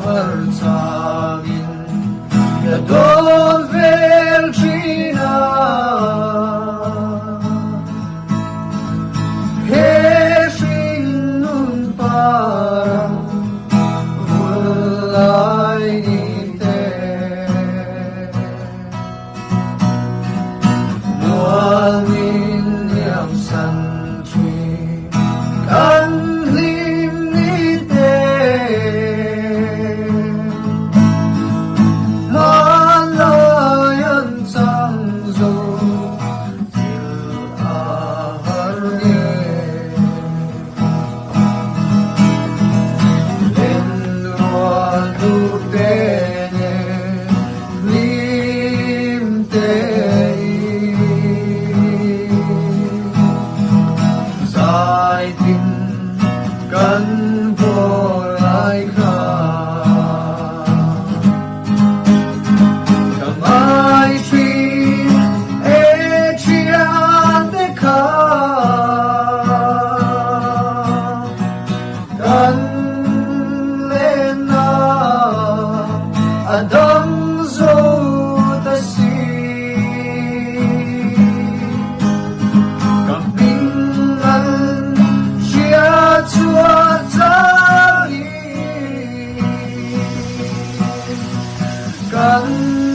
harcangin Gadol velčina Hešin nun parang Vulay ite Mualmin yang santri Kan Kan volay ka Kamay chin chiante ka Kan lena adam zotasi Kampingan siya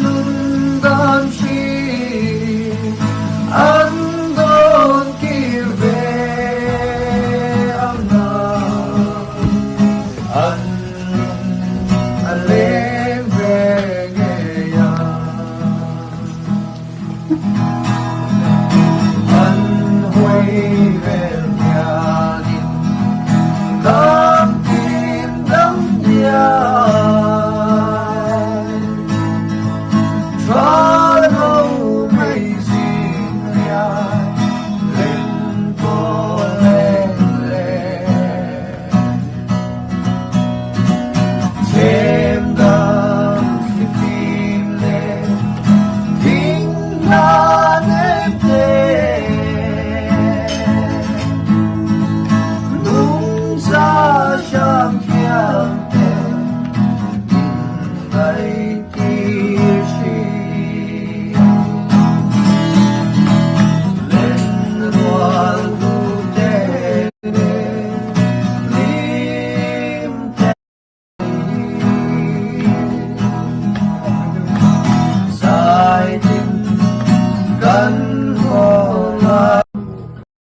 Kanundan si andon kirbe amna an alembegeya an huivelyanin tamkin damya Nung sa siyang